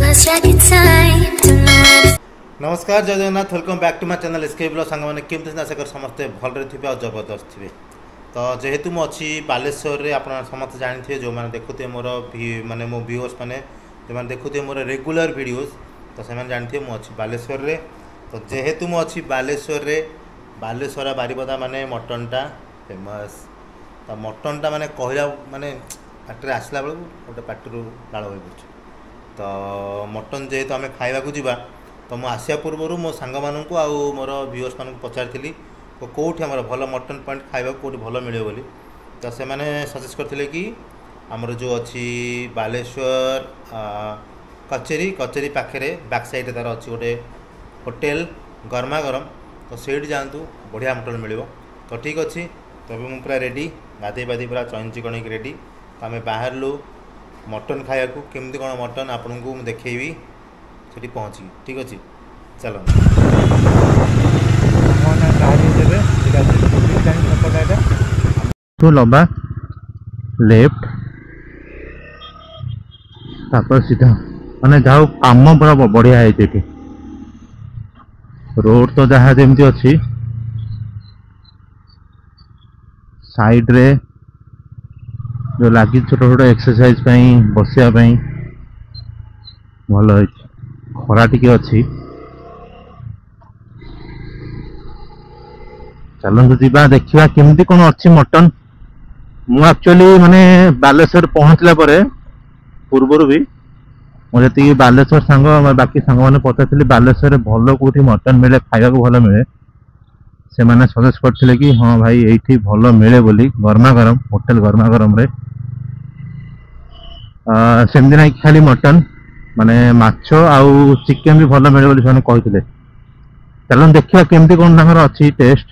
नमस्कार जय Jagannath welcome back to my channel SK blog song मैंने केमती आशा कर समस्ते भलरे थे और जबरदस्त थे। तो जेहेतु मु अच्छी बालेश्वर रे आप समस्त जानते जो मैंने देखुए मोर माने मो व्यूअर्स मैंने जो मैंने देखुए मोर रेगुलर वीडियोस तो से जानते मु अच्छी बालेश्वर रे। तो जेहेतु मु अच्छी बालेश्वर रे बालेश्वर बारिपदा माने मटनटा फेमस। तो मटनटा माने कहला माने पाटे आसला बेलू गोटे पाटू लाल हो पड़े। तो मटन जेहेतु आम खाइबा जावा तो मु आसिया पूर्व मो सांग मानू आउ मोर व्यूअर्स मान पचारि तो कौटी आम भल मटन पॉइंट खाइबा कौटी भल मिले बोली। तो से मैंने सजेस्ट करते कि आमर जो अच्छी बालेश्वर कचेरी कचेरी पाखे बैक साइड तार अच्छी गोटे होटेल गरमा गरम तो सेठी जातु बढ़िया मटन मिल। तो ठीक अच्छे तब मुझे पूरा रेडी गाधे बाधे पूरा चैन चिकन रेडी। तो आम बाहरलु मटन खाया केमती कौन मटन आपन को देखी सेठी पहुँची। ठीक अच्छे चलो तो लंबा लेफ्ट तापर सीधा माने जाओ काम पूरा बढ़िया है। रोड तो जहाँ जमी अच्छी साइड रे जो लगी छोट छोट एक्सरसाइज बसिया भल खरा टिके अच्छी। चलते जीवा देखा केमती कौन अच्छी मटन। मु एक्चुअली माने बालेश्वर पहुँचला पूर्वर भी मुझे जी बालेश्वर सांग बाकी सांग मैंने पचार बालेश्वर भल कौटी मटन मिले खाया भल मिले से मैंने सजेस्ट करते कि हाँ भाई ये भल मिले बोली गरमा गरम होटेल गरमा गरम रे सेमती ना खाली मटन माने माछ आउ चिकेन भी भल मिले बोली से कहते। चलो देखिए केमती कौन अच्छी टेस्ट।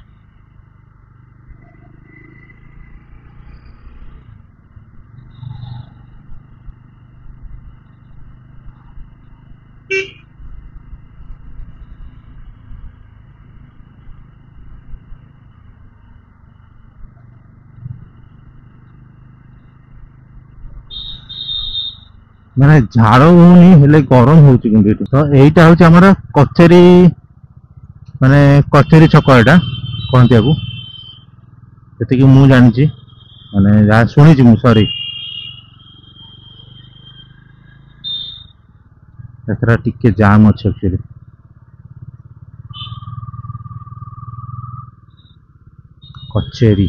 माने झाड़ होनी हेले गरम हो तो यहीटा हूँ आम कचेरी माने कचेरी छक यहाँ कहती जी मुझे जानी माने जहाँ शुणी मु सॉरी टिके जाम अच्छे एक्चुअली। कचेरी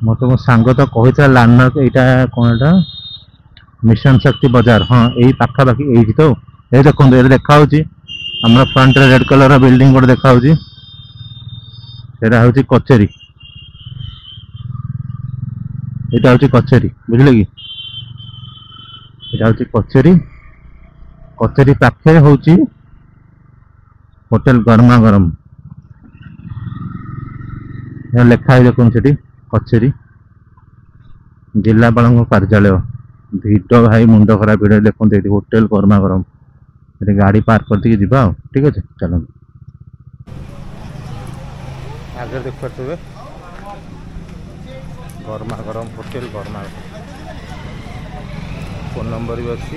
मत मो सांग तो कही लैंडमार्क यहाँ कौन एटा मिशन शक्ति बाजार हाँ यही पाखापाखि यही तो ये देखो ये देखा आम फ्रंट रे रेड कलर बिल्डिंग गोटे देखा यहाँ हूँ कचेरी यहाँ हूँ कचेरी बुझे कि यहाँ हूँ कचेरी कचेरी पाखे हूँ होटेल गरमा गरम लिखा है देखो से कचेरी जिलापाल कार्यालय भिड़ भाई मुंड खराब भिड़ देखते होटेल गरमा गरम ये गाड़ी पार्क करके जीवा। ठीक अच्छे चलो आगे देख पारे गरमा गरम होटेल गरमा फोन नंबर भी अच्छी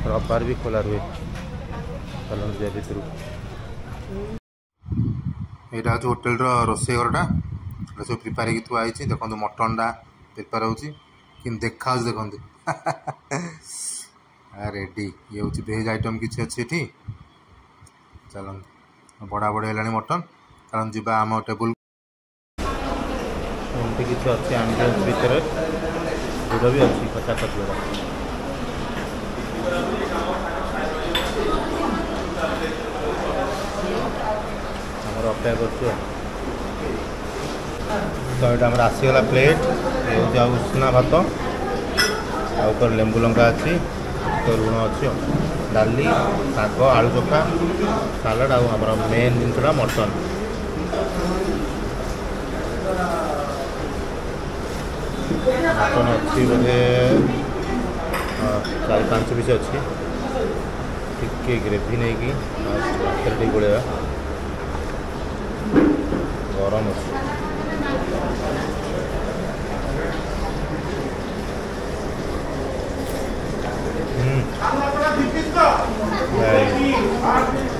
रविवार भी खोला रुए। चलो जा भर यहाँ हूँ होटेल रोसे घरटा सब प्रिपेयर होगी थुआई देखो मटनटा प्रिपेयर हो देखा देखो रेडी ये हूँ भेज आइटम किसी अच्छी ये चलो बड़ा बड़ा है मटन कारण जी आम टेबुल एमती किसी अच्छे आम्बियंस भितर भिड़ भी अच्छी कचा कच अपेक्षा कर। तो यहाँ आम आसीगला प्लेट ये उष्णा भात आर लेंबू लंका अच्छी तो लुण अच्छी डाली शाग आलू चोखा सालाड आम मेन जिनसा मटन मटन अच्छी बोधे 4-5 पीस अच्छी टिके ग्रेवी नहीं कि गोलिया ଗରମ ଅଛି।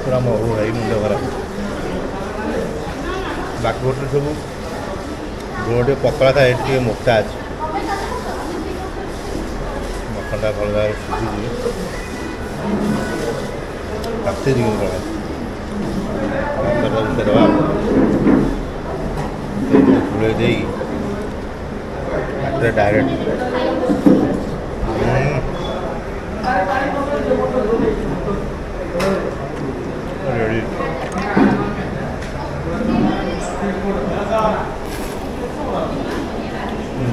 ପୁରା ମହୁ ଭାଇ ମୁଣ୍ଡ ଖରାପ। ବାକି ହୋଟେଲ ସବୁ ଝୋଳ ଟିକେ ପତଳା ଥାଏ, ଏଠି ଟିକେ ମୋଟା ଅଛି। ମଟନଟା ଭଲ ଭାବରେ ସିଝିଛି, କାଟିଛି କିନ୍ତୁ ଭଲ ମସଲା ଉଠେଇଦେବା, ଘୋଳେଇ ଦେଇକି ପାଟିରେ ଡାଇରେକ୍ଟ ରେଡ଼ି।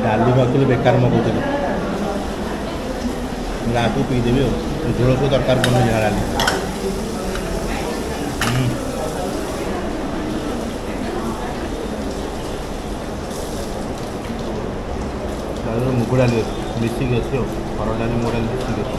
ଡାଲି ଭାବୁଥିଲି ବେକାର ମଗାଉଥିଲି, ଲାଷ୍ଟକୁ ପିଇଦେବି ଆଉ। ଝୋଳକୁ ଦରକାର ପଡ଼ୁନି ଯାହା ଡାଲି। ମୁଗ ଡାଲି ଅଛି, ମିଶିକି ଅଛି ଆଉ। ହରଡ଼ ଡାଲି ମୁଗ ଡାଲି ମିଶିକି ଅଛି।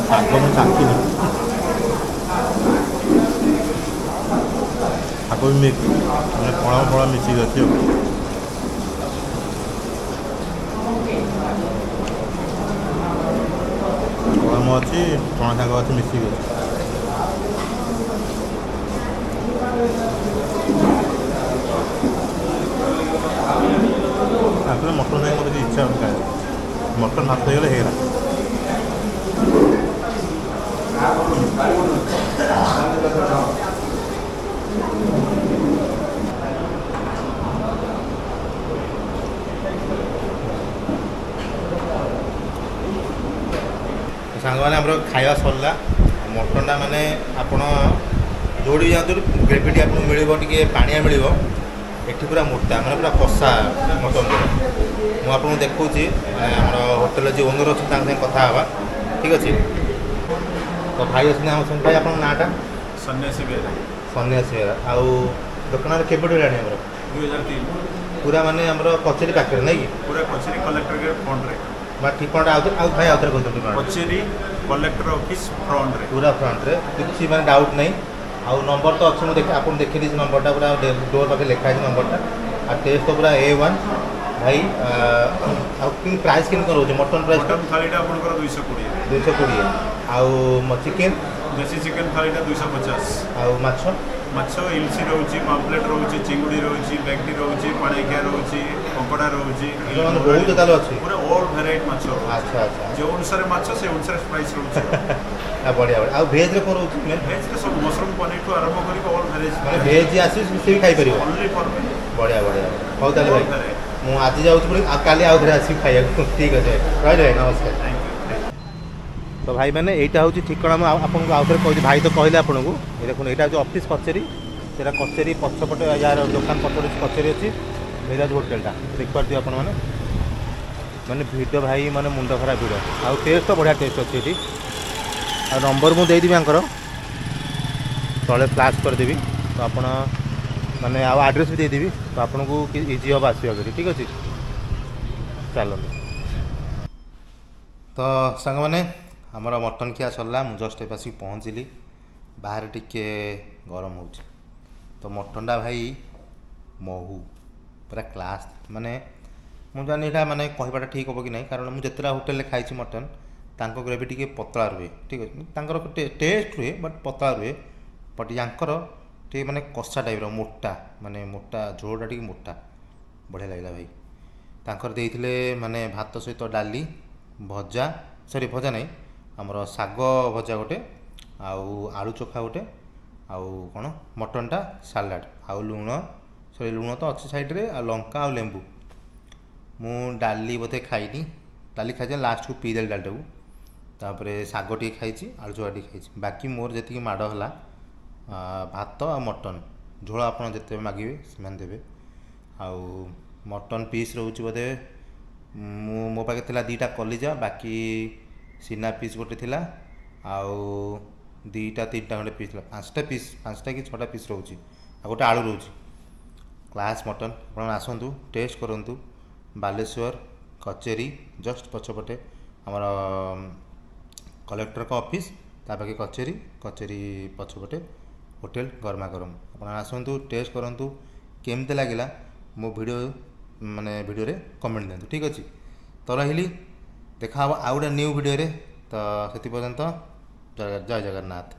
ଶାଗ ମୁଁ ଚାଖିନି, ଶାଗ ବି ମିକ୍ସ ମାନେ ଫଳ ଫଳ ମିଶିକି ଅଛି ଆଉ। କଳମ ଅଛି, ଚଣା ଶାଗ ଅଛି, ମିଶିକି ଅଛି। ତାପରେ ମଟନ୍ ଖାଇ ମୋର କିଛି ଇଚ୍ଛା ହଉନି ଖାଇବା। ମଟନ୍ ଭାତ ହେଇଗଲେ ହେଇଗଲା। ସାଙ୍ଗମାନେ ଆମର ଖାଇବା ସରିଲା। ମଟନ୍ଟା ମାନେ ଆପଣ ଯୋଉଠି ଯାଆନ୍ତୁ ଗ୍ରେଭିଟି ଆପଣଙ୍କୁ ମିଳିବ, ଟିକେ ପାଣିଆ ମିଳିବ। ଏଠି ପୁରା ମୋଟା ମାନେ ପୁରା କଷା ମଟନ୍। ମୁଁ ଆପଣଙ୍କୁ ଦେଖାଉଛି, ଆମର ହୋଟେଲରେ ଯିଏ ଓନର୍ ଅଛନ୍ତି ତାଙ୍କ ସାଙ୍ଗେ କଥା ହେବା, ଠିକ୍ ଅଛି। ତ ଭାଇ ଅଛନ୍ତି ଆମ ସାଙ୍ଗେ। ଭାଇ ଆପଣଙ୍କ ନାଁଟା? ସନ୍ନ୍ୟାସୀ ବେହେରା। ସନ୍ନ୍ୟାସୀ ବେହେରା। ଆଉ ଦୋକାନରେ କେବେଠୁ ହେଲାଣି ଆମର? 2003। ପୁରା ମାନେ ଆମର କଚେରୀ ପାଖରେ ନାଇଁ କି? ପୁରା କଚେରୀ କଲେକ୍ଟର ଗେଟ୍ ଫ୍ରଣ୍ଟରେ। ବା ଠିକଣାଟା ଆଉ ଭାଇ ଆଉଥରେ କହିଦିଅନ୍ତୁ। କଚେରୀ କଲେକ୍ଟର ଅଫିସ୍ ଫ୍ରଣ୍ଟରେ, ପୁରା ଫ୍ରଣ୍ଟରେ, କିଛି ମାନେ ଡାଉଟ୍ ନାହିଁ। ଆଉ ନମ୍ବର ତ ଅଛି, ମୁଁ ଆପଣ ଦେଖିଦେଇଛି ନମ୍ବରଟା, ପୁରା ଡୋର୍ ପାଖରେ ଲେଖା ହେଇଛି ନମ୍ବରଟା। ଆଉ ଟେଷ୍ଟ ତ ପୁରା A1 ଭାଇ। ଆଉ କିନ୍ତୁ ପ୍ରାଇସ୍ କେମିତି କ'ଣ ରହୁଛି? Mutton price? ମଟନ୍ ଥାଳିଟା ଆପଣଙ୍କର 220। 220। ଆଉ ଚିକେନ୍? ଦେଶୀ ଚିକେନ୍ ଥାଳିଟା 250। ଆଉ ମାଛ? ମାଛ ଇଲିଶି ରହୁଛି, ପାମ୍ପଲେଟ୍ ରହୁଛି, ଚିଙ୍ଗୁଡ଼ି ରହୁଛି, ବେଗଟି ରହୁଛି, ପାଣିକିଆ ରହୁଛି, କଙ୍କଡ଼ା ରହୁଛି। ବହୁତ ତାହେଲେ ଅଛି, ପୁରା ଅଲ୍ ଭେରାଇଟି ମାଛ। ଆଚ୍ଛା ଆଚ୍ଛା। ଯେଉଁ ଅନୁସାରେ ମାଛ ସେ ଅନୁସାରେ ପ୍ରାଇସ୍ ରହୁଛି। ବଢ଼ିଆ ବଢ଼ିଆ। ଆଉ ଭେଜ୍ରେ କ'ଣ ରହୁଛି? ଭେଜ୍ରେ ସବୁ ମସରୁମ୍ ପନିରଠୁ ଆରମ୍ଭ କରିକି ଅଲ୍ ଭେରାଇଟି, ମାନେ ଭେଜ୍ ଆସିବ ସେ ବି ଖାଇପାରିବ? Only for veg. ବଢ଼ିଆ ବଢ଼ିଆ। ହଉ ତାହେଲେ ଭାଇ, ମୁଁ ଆଜି ଯାଉଛି ପୁଣି, ଆଉ କାଲି ଆଉ ଥରେ ଆସିବି ଖାଇବାକୁ। ଠିକ୍ ଅଛି ଭାଇ, ରହିଲେ ଭାଇ, ନମସ୍କାର। ତ ଭାଇ ମାନେ ଏଇଟା ହେଉଛି ଠିକଣା। ମୁଁ ଆପଣଙ୍କୁ ଆଉ ଥରେ କହିଛି, ଭାଇ ତ କହିଲେ ଆପଣଙ୍କୁ। ଏ ଦେଖୁନ, ଏଇଟା ହେଉଛି ଅଫିସ୍ କଚେରୀ। ସେଇଟା କଚେରୀ ପଛପଟେ, ୟାର ଦୋକାନ ପଛପଟେ କଚେରୀ ଅଛି। ଏଇଟା ହେଉଛି ହୋଟେଲଟା, ଦେଖିପାରୁଥିବେ ଆପଣମାନେ। ମାନେ ଭିଡ଼ ଭାଇ, ମାନେ ମୁଣ୍ଡ ଖରାପ ଭିଡ଼। ଆଉ ଟେଷ୍ଟ ତ ବଢ଼ିଆ ଟେଷ୍ଟ ଅଛି ଏଠି। ଆଉ ନମ୍ବର ମୁଁ ଦେଇଦେବି ଆଙ୍କର, ତଳେ ଫ୍ଲାସ୍ କରିଦେବି। ତ ଆପଣ ମାନେ ଆଉ ଆଡ୍ରେସ୍ ବି ଦେଇଦେବି, ତ ଆପଣଙ୍କୁ ଇଜି ହେବ ଆସିବାକୁ ଏଠି, ଠିକ୍ ଅଛି। ଚାଲନ୍ତୁ। ତ ସାଙ୍ଗମାନେ ଆମର ମଟନ୍ ଖିଆ ସରିଲା। ମୁଁ ଜଷ୍ଟ ଏବେ ଆସିକି ପହଞ୍ଚିଲି। ବାହାରେ ଟିକେ ଗରମ ହେଉଛି। ତ ମଟନ୍ଟା ଭାଇ ମହୁ ପୁରା କ୍ଲାସ୍। ମାନେ ମୁଁ ଜାଣିନି ଏଇଟା ମାନେ କହିବାଟା ଠିକ୍ ହେବ କି ନାହିଁ, କାରଣ ମୁଁ ଯେତେଟା ହୋଟେଲରେ ଖାଇଛି ମଟନ୍, ତାଙ୍କ ଗ୍ରେଭି ଟିକେ ପତଳା ରୁହେ, ଠିକ୍ ଅଛି। ତାଙ୍କର ଟେଷ୍ଟ ରୁହେ ବଟ୍ ପତଳା ରୁହେ। ବଟ୍ ୟାଙ୍କର ଟିକେ ମାନେ କଷା ଟାଇପ୍ର, ମୋଟା, ମାନେ ମୋଟା ଝୋଳଟା ଟିକେ ମୋଟା। ବଢ଼ିଆ ଲାଗିଲା ଭାଇ। ତାଙ୍କର ଦେଇଥିଲେ ମାନେ ଭାତ ସହିତ ଡାଲି, ଭଜା, ସରି ଭଜା ନାହିଁ, ଆମର ଶାଗ ଭଜା ଗୋଟେ, ଆଉ ଆଳୁ ଚୋଖା ଗୋଟେ, ଆଉ କ'ଣ ମଟନ୍ଟା, ସାଲାଡ଼, ଆଉ ଲୁଣ, ସରି ଲୁଣ ତ ଅଛି ସାଇଡ଼୍ରେ, ଆଉ ଲଙ୍କା ଆଉ ଲେମ୍ବୁ। ମୁଁ ଡାଲି ବୋଧେ ଖାଇନି, ଡାଲି ଖାଇଛି ଲାଷ୍ଟକୁ ପିଇଦେଲି ଡାଲିଟାକୁ। ତାପରେ ଶାଗ ଟିକେ ଖାଇଛି, ଆଳୁ ଚୋଖା ଟିକେ ଖାଇଛି। ବାକି ମୋର ଯେତିକି ମାଡ଼ ହେଲା ଭାତ ଆଉ ମଟନ୍ ଝୋଳ, ଆପଣ ଯେତେ ମାଗିବେ ସେମାନେ ଦେବେ। ଆଉ ମଟନ୍ ପିସ୍ ରହୁଛି ବୋଧେ, ମୋ ପାଖରେ ଥିଲା 2ଟା କଲିଜା, ବାକି ସିନା ପିସ୍ ଗୋଟେ ଥିଲା, ଆଉ दुईटा तीन खंडे पीस पाँचटा कि 6टा पीस रोचे आ गोटे आलू रोचे क्लास मटन आप आसतु टेस्ट करूँ बालेश्वर कचेरी जस्ट पछपटे आमर कलेक्टर का ऑफिस तापाखे कचेरी कचेरी पछपटे होटेल गरमा गरम आप आसतु टेस्ट करूँ केमती लगिला मो वीडियो माने वीडियो रे कमेंट दिंतु ठीक अच्छे तो रही देखा आउ गोटे न्यू वीडियो रे तो से पर्यंत जय जगन्नाथ।